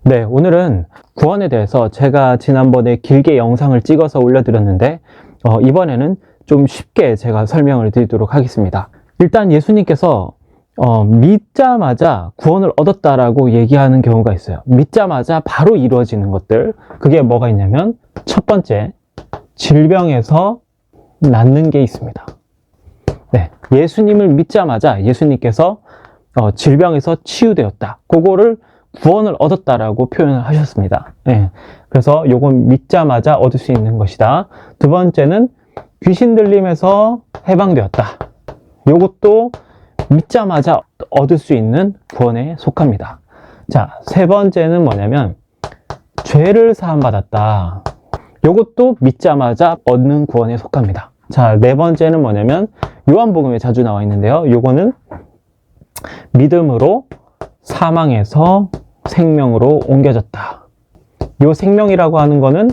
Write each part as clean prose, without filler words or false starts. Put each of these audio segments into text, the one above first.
네, 오늘은 구원에 대해서 제가 지난번에 길게 영상을 찍어서 올려드렸는데 이번에는 좀 쉽게 제가 설명을 드리도록 하겠습니다. 일단 예수님께서 믿자마자 구원을 얻었다라고 얘기하는 경우가 있어요. 믿자마자 바로 이루어지는 것들, 그게 뭐가 있냐면 첫 번째, 질병에서 낫는 게 있습니다. 네, 예수님을 믿자마자 예수님께서 질병에서 치유되었다, 그거를 구원을 얻었다라고 표현을 하셨습니다. 네, 그래서 요건 믿자마자 얻을 수 있는 것이다. 두 번째는 귀신 들림에서 해방되었다. 요것도 믿자마자 얻을 수 있는 구원에 속합니다. 자, 세 번째는 뭐냐면 죄를 사함받았다. 요것도 믿자마자 얻는 구원에 속합니다. 자, 네 번째는 뭐냐면 요한복음에 자주 나와 있는데요. 요거는 믿음으로 사망에서 생명으로 옮겨졌다. 요 생명이라고 하는 거는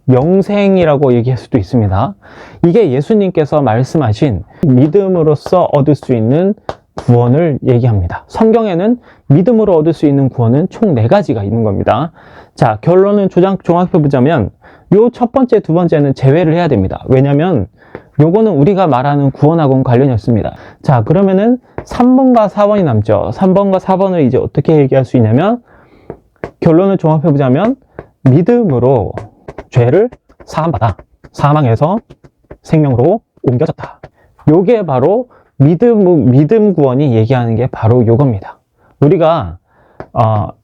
영생이라고 얘기할 수도 있습니다. 이게 예수님께서 말씀하신 믿음으로써 얻을 수 있는 구원을 얘기합니다. 성경에는 믿음으로 얻을 수 있는 구원은 총 4가지가 있는 겁니다. 자, 결론은 종합해 보자면 요 첫 번째, 두 번째는 제외를 해야 됩니다. 왜냐면 요거는 우리가 말하는 구원하고는 관련이 없습니다. 자, 그러면은 3번과 4번이 남죠. 3번과 4번을 이제 어떻게 얘기할 수 있냐면, 결론을 종합해 보자면 믿음으로 죄를 사함받아 사망에서 생명으로 옮겨졌다. 요게 바로 믿음 구원이 얘기하는 게 바로 요겁니다. 우리가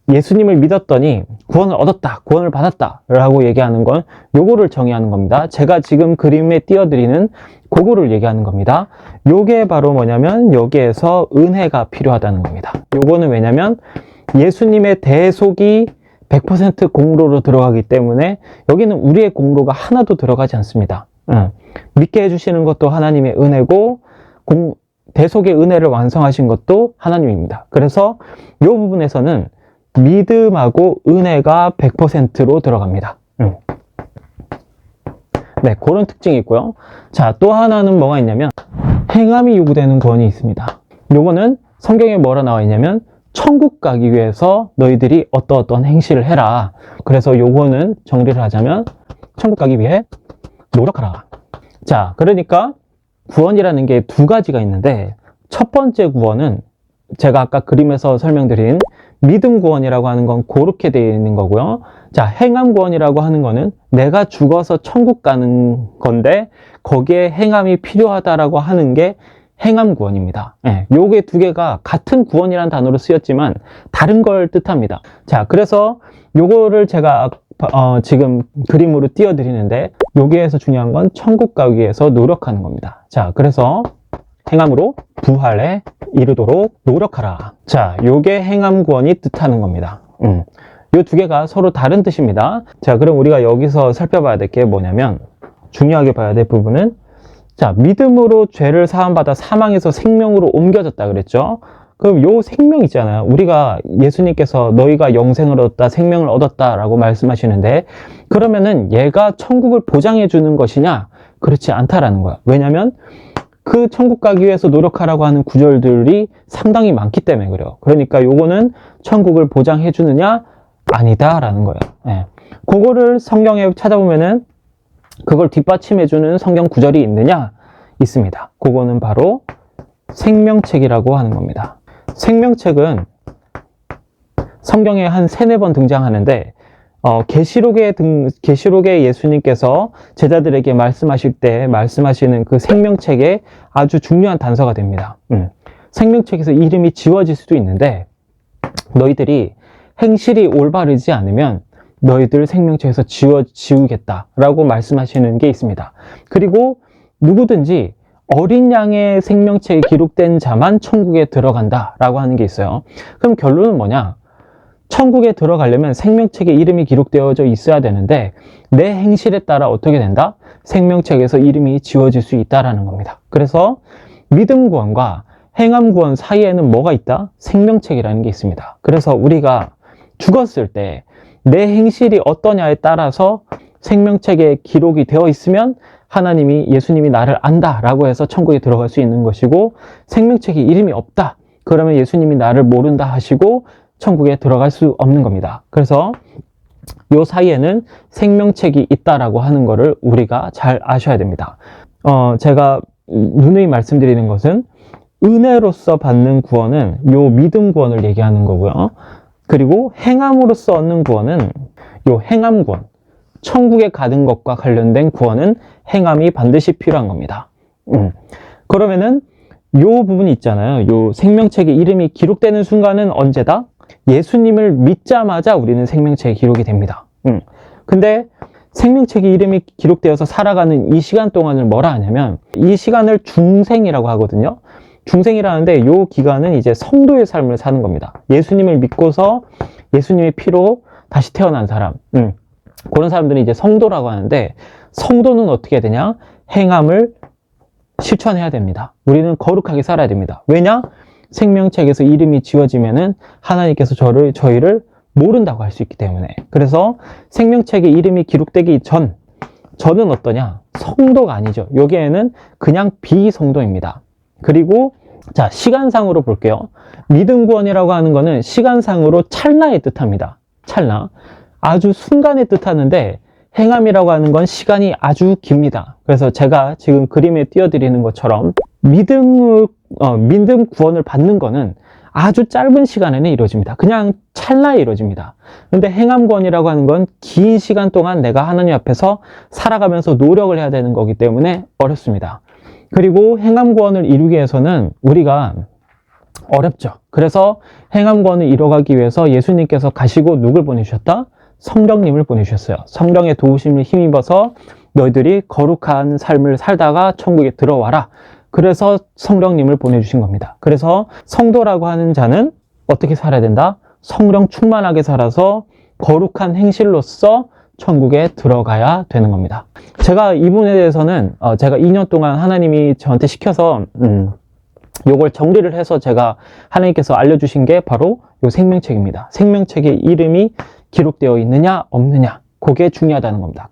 예수님을 믿었더니 구원을 얻었다, 구원을 받았다 라고 얘기하는 건 요거를 정의하는 겁니다. 제가 지금 그림에 띄워드리는 그거를 얘기하는 겁니다. 요게 바로 뭐냐면 여기에서 은혜가 필요하다는 겁니다. 요거는 왜냐면 예수님의 대속이 100% 공로로 들어가기 때문에 여기는 우리의 공로가 하나도 들어가지 않습니다. 믿게 해주시는 것도 하나님의 은혜고 대속의 은혜를 완성하신 것도 하나님입니다. 그래서 이 부분에서는 믿음하고 은혜가 100%로 들어갑니다. 네, 그런 특징이 있고요. 자, 또 하나는 뭐가 있냐면 행함이 요구되는 구원이 있습니다. 요거는 성경에 뭐라 나와 있냐면 천국 가기 위해서 너희들이 어떤 행실을 해라. 그래서 요거는 정리를 하자면 천국 가기 위해 노력하라. 자, 그러니까 구원이라는 게 2가지가 있는데, 첫 번째 구원은 제가 아까 그림에서 설명드린 믿음 구원이라고 하는 건 그렇게 되어 있는 거고요. 자, 행함 구원이라고 하는 거는 내가 죽어서 천국 가는 건데 거기에 행함이 필요하다라고 하는 게 행함 구원입니다. 네, 요게 2개가 같은 구원이라는 단어로 쓰였지만 다른 걸 뜻합니다. 자, 그래서 요거를 제가 지금 그림으로 띄워드리는데, 여기에서 중요한 건 천국 가기 위해서 노력하는 겁니다. 자, 그래서 행함으로 부활에 이르도록 노력하라. 자, 요게 행함 구원이 뜻하는 겁니다. 요 2개가 서로 다른 뜻입니다. 자, 그럼 우리가 여기서 살펴봐야 될 게 뭐냐면, 중요하게 봐야 될 부분은, 자, 믿음으로 죄를 사함받아 사망에서 생명으로 옮겨졌다 그랬죠. 그럼 요 생명 있잖아요. 우리가 예수님께서 너희가 영생을 얻었다, 생명을 얻었다 라고 말씀하시는데, 그러면은 얘가 천국을 보장해 주는 것이냐? 그렇지 않다라는 거야. 왜냐면 그 천국 가기 위해서 노력하라고 하는 구절들이 상당히 많기 때문에 그래요. 그러니까 요거는 천국을 보장해 주느냐? 아니다라는 거예요. 예. 그거를 성경에 찾아보면은 그걸 뒷받침해 주는 성경 구절이 있느냐? 있습니다. 그거는 바로 생명책이라고 하는 겁니다. 생명책은 성경에 한 3-4번 등장하는데, 계시록에 예수님께서 제자들에게 말씀하실 때 말씀하시는 그 생명책에 아주 중요한 단서가 됩니다. 생명책에서 이름이 지워질 수도 있는데, 너희들이 행실이 올바르지 않으면 너희들 생명책에서 지우겠다라고 말씀하시는 게 있습니다. 그리고 누구든지 어린 양의 생명책에 기록된 자만 천국에 들어간다 라고 하는 게 있어요. 그럼 결론은 뭐냐? 천국에 들어가려면 생명책에 이름이 기록되어져 있어야 되는데, 내 행실에 따라 어떻게 된다? 생명책에서 이름이 지워질 수 있다라는 겁니다. 그래서 믿음 구원과 행함 구원 사이에는 뭐가 있다? 생명책이라는 게 있습니다. 그래서 우리가 죽었을 때 내 행실이 어떠냐에 따라서 생명책에 기록이 되어 있으면 예수님이 나를 안다 라고 해서 천국에 들어갈 수 있는 것이고, 생명책에 이름이 없다 그러면 예수님이 나를 모른다 하시고 천국에 들어갈 수 없는 겁니다. 그래서 요 사이에는 생명책이 있다라고 하는 거를 우리가 잘 아셔야 됩니다. 제가 누누이 말씀드리는 것은 은혜로서 받는 구원은 요 믿음 구원을 얘기하는 거고요. 그리고 행함으로써 얻는 구원은 요 행함 구원, 천국에 가는 것과 관련된 구원은 행함이 반드시 필요한 겁니다. 그러면은 요 부분이 있잖아요. 요 생명책에 이름이 기록되는 순간은 언제다? 예수님을 믿자마자 우리는 생명책에 기록이 됩니다. 근데 생명책에 이름이 기록되어서 살아가는 이 시간 동안을 뭐라 하냐면 이 시간을 중생이라고 하거든요. 중생이라는데 요 기간은 이제 성도의 삶을 사는 겁니다. 예수님을 믿고서 예수님의 피로 다시 태어난 사람, 그런 사람들이 이제 성도라고 하는데, 성도는 어떻게 해야 되냐? 행함을 실천해야 됩니다. 우리는 거룩하게 살아야 됩니다. 왜냐? 생명책에서 이름이 지워지면은 하나님께서 저희를 모른다고 할 수 있기 때문에. 그래서 생명책에 이름이 기록되기 저는 어떠냐? 성도가 아니죠. 여기에는 그냥 비성도입니다. 그리고 자, 시간상으로 볼게요. 믿음 구원이라고 하는 거는 시간상으로 찰나의 뜻합니다. 찰나. 아주 순간의 뜻하는데 행함이라고 하는 건 시간이 아주 깁니다. 그래서 제가 지금 그림에 띄워드리는 것처럼 믿음 구원을 받는 거는 아주 짧은 시간에는 이루어집니다. 그냥 찰나에 이루어집니다. 근데 행함 구원이라고 하는 건 긴 시간 동안 내가 하나님 앞에서 살아가면서 노력을 해야 되는 거기 때문에 어렵습니다. 그리고 행함 구원을 이루기 위해서는 우리가 어렵죠. 그래서 행함 구원을 이뤄가기 위해서 예수님께서 가시고 누굴 보내주셨다? 성령님을 보내주셨어요. 성령의 도우심을 힘입어서 너희들이 거룩한 삶을 살다가 천국에 들어와라. 그래서 성령님을 보내주신 겁니다. 그래서 성도라고 하는 자는 어떻게 살아야 된다? 성령 충만하게 살아서 거룩한 행실로서 천국에 들어가야 되는 겁니다. 제가 이 부분에 대해서는 제가 2년 동안 하나님이 저한테 시켜서 요걸 정리를 해서 제가 하나님께서 알려주신 게 바로 요 생명책입니다. 생명책에 이름이 기록되어 있느냐 없느냐, 그게 중요하다는 겁니다.